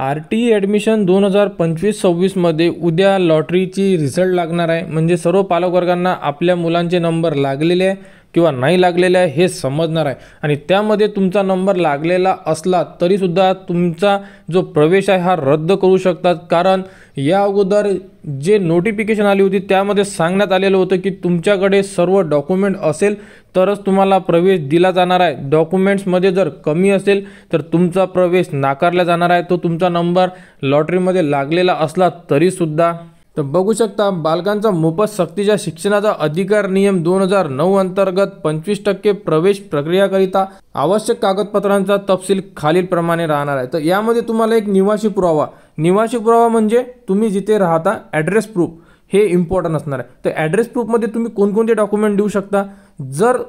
RTE admission 2025-26 मध्ये उद्या लॉटरीची result लागणार आहे। म्हणजे सर्व पालकवर्गांना आपल्या मुलांचे नंबर लागलेले आहे किंवा नाही लागलेले आहे हे समजणार आहे आणि त्यामध्ये तुमचा नंबर लागलेला असला तरी सुद्धा तुमचा जो प्रवेश आहे हा रद्द करू शकतात। कारण या अगोदर जे नोटिफिकेशन आली होती त्यामध्ये सांगण्यात आलेलं होतं की तुमच्याकडे सर्व डॉक्युमेंट असेल तरच तुम्हाला प्रवेश दिला जाणार आहे। डॉक्युमेंट्समध्ये जर कमी असेल तर तुमचा प्रवेश नाकारला जाणार आहे। तो तुमचा नंबर लॉटरीमध्ये लागलेला असला तरी सुद्धा। तर बघू शकता बालकांचा मोफत सक्तीच्या शिक्षणाचा अधिकार नियम 2009 अंतर्गत 25% प्रवेश प्रक्रियाकरिता आवश्यक कागदपत्रांचा तपशील खालीलप्रमाणे राहणार आहे। तर यामध्ये तुम्हाला एक निवासी पुरावा म्हणजे तुम्ही जिथे राहता ॲड्रेस प्रूफ हे इम्पॉर्टंट असणार आहे। तर ॲड्रेस प्रूफमध्ये तुम्ही कोणकोणते डॉक्युमेंट देऊ शकता। जर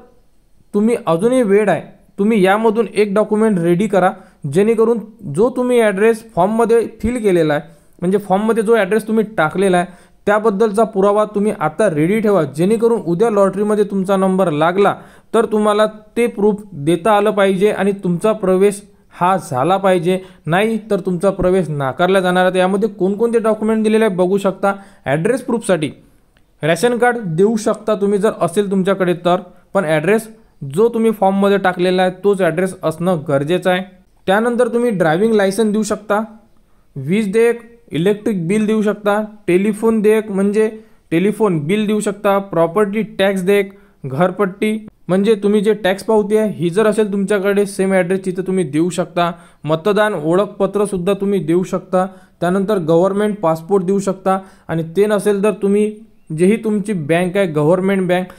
तुम्ही अजूनही वेळ आहे तुम्ही यामधून एक डॉक्युमेंट रेडी करा जेणेकरून जो तुम्ही ॲड्रेस फॉर्ममध्ये फिल केलेला आहे म्हणजे फॉर्ममध्ये जो ॲड्रेस तुम्ही टाकलेला आहे त्याबद्दलचा पुरावा तुम्ही आता रेडी ठेवा जेणेकरून उद्या लॉटरीमध्ये तुमचा नंबर लागला तर तुम्हाला ते प्रूफ देता आलं पाहिजे आणि तुमचा प्रवेश हा झाला पाहिजे, नाही तर तुमचा प्रवेश नाकारला जाणार आहे। यामध्ये कोणकोणते डॉक्युमेंट दिलेले आहे बघू शकता। ॲड्रेस प्रूफसाठी रेशन कार्ड देऊ शकता तुम्ही जर असेल तुमच्याकडे तर, पण ॲड्रेस जो तुम्ही फॉर्ममध्ये टाकलेला आहे तोच ॲड्रेस असणं गरजेचं आहे। त्यानंतर तुम्ही ड्रायव्हिंग लायसन्स देऊ शकता, वीज देयक इलेक्ट्रिक बिल देऊ शकता, टेलिफोन देयक म्हणजे टेलिफोन बिल देऊ शकता, प्रॉपर्टी टॅक्स देयक, घरपट्टी म्हणजे तुम्ही जे टॅक्स पावती आहे ही जर असेल तुमच्याकडे सेम ॲड्रेसची तर तुम्ही देऊ शकता, मतदान ओळखपत्र सुद्धा तुम्ही देऊ शकता। त्यानंतर गव्हर्नमेंट पासपोर्ट देऊ शकता आणि ते नसेल तर तुम्ही जेही तुमची बँक आहे गव्हर्नमेंट बँक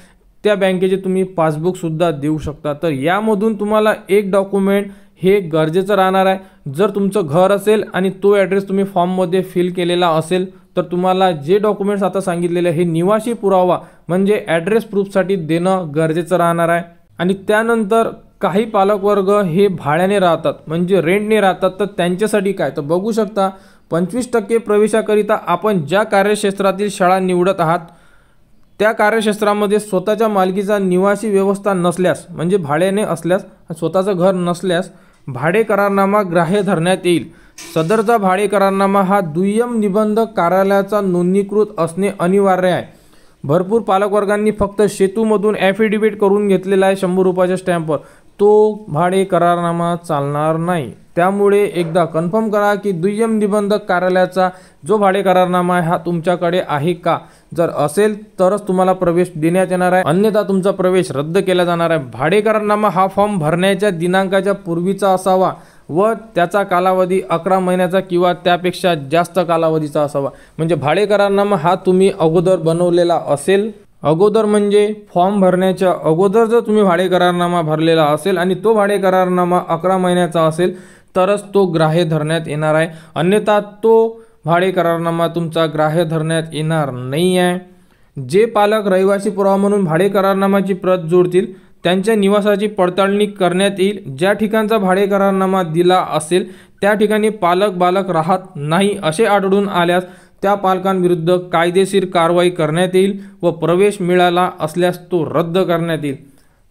त्या बँकेचे तुम्ही पासबुक सुद्धा देऊ शकता। तर यामधून तुम्हाला एक डॉक्युमेंट हे गरजेचं राहणार आहे। जर तुमचं घर असेल आणि तो ॲड्रेस तुम्ही फॉर्ममध्ये फिल केलेला असेल तर तुम्हाला जे डॉक्युमेंट्स आता सांगितलेले हे निवासी पुरावा म्हणजे ॲड्रेस प्रूफसाठी देणं गरजेचं राहणार आहे। आणि त्यानंतर काही पालकवर्ग हे भाड्याने राहतात म्हणजे रेंटने राहतात तर त्यांच्यासाठी काय तर बघू शकता 25% प्रवेशाकरिता आपण ज्या कार्यक्षेत्रातील शाळा निवडत आहात त्या कार्यक्षेत्रामध्ये स्वतःच्या मालकीचा निवासी व्यवस्था नसल्यास म्हणजे भाड्याने असल्यास स्वतःचं घर नसल्यास भाडे करारनामा ग्राह्य धरण्यात येईल। सदरचा भाडे करारनामा हा दुय्यम निबंधक कार्यालयाचा नोंदणीकृत असणे अनिवार्य आहे। भरपूर पालकवर्गांनी फक्त सेतूमधून ॲफिडेविट करून घेतलेला आहे 100 रुपयाच्या स्टॅम्पवर, तो भाडे करारनामा चालणार नाही। त्यामुळे एकदा कन्फर्म करा की दुय्यम निबंधक कार्यालयाचा जो भाडे करारनामा आहे हा तुमच्याकडे आहे का। जर असेल तरच तुम्हाला प्रवेश देण्यात येणार आहे, अन्यथा तुमचा प्रवेश रद्द केला जाणार आहे। भाडे करारनामा हा फॉर्म भरण्याच्या दिनांकाच्या पूर्वीचा असावा व त्याचा कालावधी 11 महिन्याचा किंवा त्यापेक्षा जास्त कालावधीचा असावा। म्हणजे भाडे करारनामा हा तुम्ही अगोदर बनवलेला असेल, अगोदर म्हणजे फॉर्म भरण्याच्या अगोदर जर तुम्ही भाडे करारनामा भरलेला असेल आणि तो भाडे करारनामा 11 महिन्याचा असेल तरच तो ग्राह्य धरण्यात येणार आहे, अन्यथा तो भाडे करारनामा तुमचा ग्राह्य धरण्यात येणार नाही आहे। जे पालक रहिवासी पुरावा म्हणून भाडे करारनामाची प्रत जोडतील त्यांच्या निवासाची पडताळणी करण्यात येईल। ज्या ठिकाणचा भाडे करारनामा दिला असेल त्या ठिकाणी पालक बालक राहत नाही असे आढळून आल्यास त्या पालकांविरुद्ध कायदेशीर कारवाई करण्यात येईल व प्रवेश मिळाला असल्यास तो रद्द करण्यात येईल।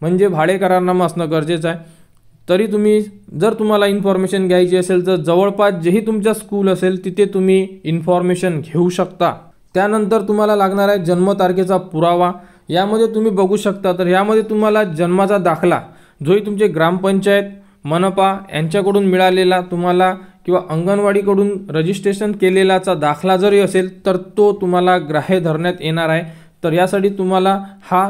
म्हणजे भाडे करारनामा असणं गरजेचं आहे। तरी तुम्ही जर तुम्हाला इन्फॉर्मेशन घ्यायची असेल तर जवळपास जेही तुमच्या स्कूल असेल तिथे तुम्ही इन्फॉर्मेशन घेऊ शकता। त्यानंतर तुम्हाला लागणार आहे जन्मतारखेचा पुरावा। यामध्ये तुम्ही बघू शकता तर यामध्ये तुम्हाला जन्माचा दाखला जोही तुमचे ग्रामपंचायत मनपा यांच्याकडून मिळालेला तुम्हाला किंवा अंगणवाडीकडून रजिस्ट्रेशन केलेलाचा दाखला जरी असेल तर तो तुम्हाला ग्राह्य धरण्यात येणार आहे। तर यासाठी तुम्हाला हा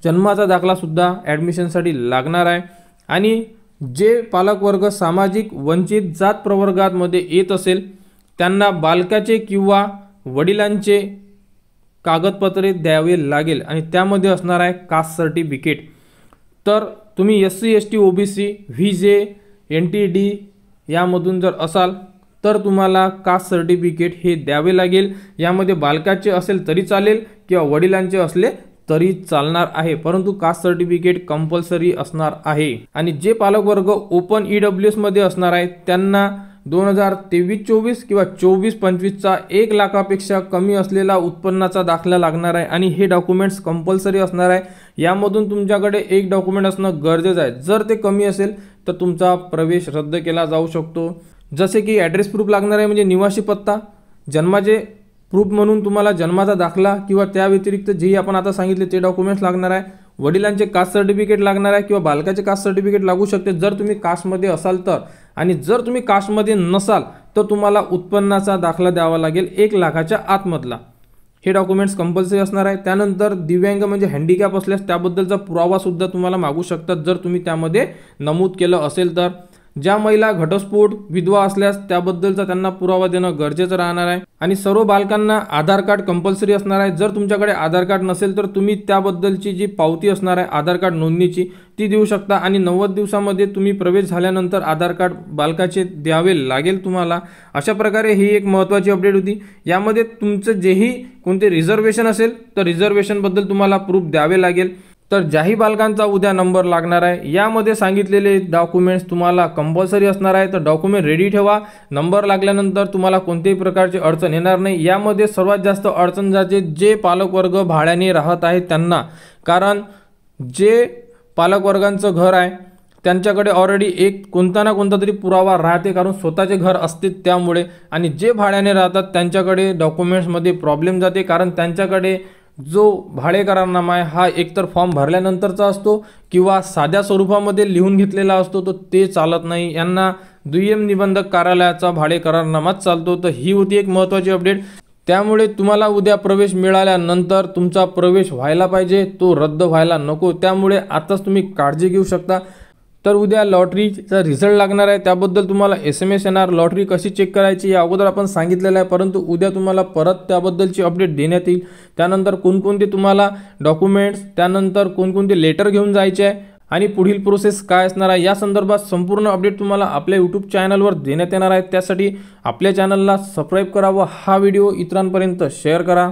जन्माचा दाखला सुद्धा ॲडमिशनसाठी लागणार आहे। आणि जे पालकवर्ग सामाजिक वंचित जात प्रवर्गामध्ये येत असेल त्यांना बालकाचे किंवा वडिलांचे कागदपत्रे द्यावे लागेल आणि त्यामध्ये असणार आहे कास्ट सर्टिफिकेट। तर तुम्ही SC ST OBC VJ NTD यामधून जर असाल तर तुम्हाला कास्ट सर्टिफिकेट हे द्यावे लागेल। यामध्ये बालकाचे असेल तरी चालेल किंवा वडिलांचे असले तरी चालणार आहे, परंतु कास्ट सर्टिफिकेट कंपल्सरी असणार आहे। आणि जे पालकवर्ग ओपन EWS मध्ये असणार आहे त्यांना 2023-24 किंवा 24-25चा 1 लाखापेक्षा कमी असलेला उत्पन्नाचा दाखला लागणार आहे आणि हे डॉक्युमेंट्स कंपल्सरी असणार आहे। यामधून तुमच्याकडे एक डॉक्युमेंट असणं गरजेचं आहे। जर ते कमी असेल तर तुमचा प्रवेश रद्द केला जाऊ शकतो। जसे की ॲड्रेस प्रूफ लागणार आहे म्हणजे निवासी पत्ता, जन्माचे प्रूफ म्हणून तुम्हाला जन्माचा दाखला किंवा त्या व्यतिरिक्त जे आपण आता सांगितले ते डॉक्युमेंट्स लागणार आहे, वडिलांचे कास्ट सर्टिफिकेट लागणार आहे किंवा बालकाचे कास्ट सर्टिफिकेट लागू शकते जर तुम्ही कास्टमध्ये असाल तर, आणि जर तुम्ही कास्टमध्ये नसाल तर तुम्हाला उत्पन्नाचा दाखला द्यावा लागेल 1 लाखाच्या आतमधला. हे डॉक्युमेंट्स कंपल्सरी असणार आहे. त्यानंतर दिव्यांग म्हणजे हँडिकॅप असल्यास त्याबद्दलचा पुरावासुद्धा तुम्हाला मागू शकतात जर तुम्ही त्यामध्ये नमूद केलं असेल तर. ज्या महिला घटस्फोट विधवा असल्यास त्याबद्दलचा त्यांना पुरावा देणं गरजेचं राहणार आहे. आणि सर्व बालकांना आधार कार्ड कंपल्सरी असणार आहे. जर तुमच्याकडे आधार कार्ड नसेल तर तुम्ही त्याबद्दलची जी पावती असणार आहे आधार कार्ड नोंदणीची ती देऊ शकता, आणि 90 दिवसामध्ये तुम्ही प्रवेश झाल्यानंतर आधार कार्ड बालकाचे द्यावे लागेल तुम्हाला. अशा प्रकारे ही एक महत्त्वाची अपडेट होती. यामध्ये तुमचं जेही कोणते रिझर्वेशन असेल तर रिझर्वेशनबद्दल तुम्हाला प्रूफ द्यावे लागेल. तर ज्याही बालकांचा उद्या नंबर लागणार आहे यामध्ये सांगितलेले डॉक्युमेंट्स तुम्हाला कंपल्सरी असणार आहे. तर डॉक्युमेंट रेडी ठेवा. नंबर लागल्यानंतर तुम्हाला कोणत्याही प्रकारची अडचण येणार नाही. यामध्ये सर्वात जास्त अडचण जाते जे पालकवर्ग भाड्याने राहत आहेत त्यांना, कारण जे पालकवर्गांचं घर आहे त्यांच्याकडे ऑलरेडी एक कोणता ना कोणता तरी पुरावा राहते कारण स्वतःचे घर असते त्यामुळे, आणि जे भाड्याने राहतात त्यांच्याकडे डॉक्युमेंट्समध्ये प्रॉब्लेम जाते कारण त्यांच्याकडे जो भाडे करारनामा आहे हा एकतर फॉर्म भरल्यानंतरचा असतो किंवा साध्या स्वरूपामध्ये लिहून घेतलेला असतो, तर ते चालत नाही. यांना दुय्यम निबंधक कार्यालयाचा भाडे करारनामाच चालतो. तर ही होती एक महत्त्वाची अपडेट. त्यामुळे तुम्हाला उद्या प्रवेश मिळाल्यानंतर तुमचा प्रवेश व्हायला पाहिजे, तो रद्द व्हायला नको. त्यामुळे आताच तुम्ही काळजी घेऊ शकता. तर उद्या लॉटरीचा रिझल्ट लागणार आहे, त्याबद्दल तुम्हाला SMS येणार. लॉटरी कशी चेक करायची या अगोदर आपण सांगितलेलं आहे, परंतु उद्या तुम्हाला परत त्याबद्दलची अपडेट देण्यात येईल. त्यानंतर कोणकोणते तुम्हाला डॉक्युमेंट्स, त्यानंतर कोणकोणते लेटर घेऊन जायचे आहे आणि पुढील प्रोसेस काय असणार आहे या संदर्भात संपूर्ण अपडेट तुम्हाला आपल्या यूट्यूब चॅनलवर देण्यात येणार आहे. त्यासाठी आपल्या चॅनलला सबस्क्राईब करा व हा व्हिडिओ इतरांपर्यंत शेअर करा.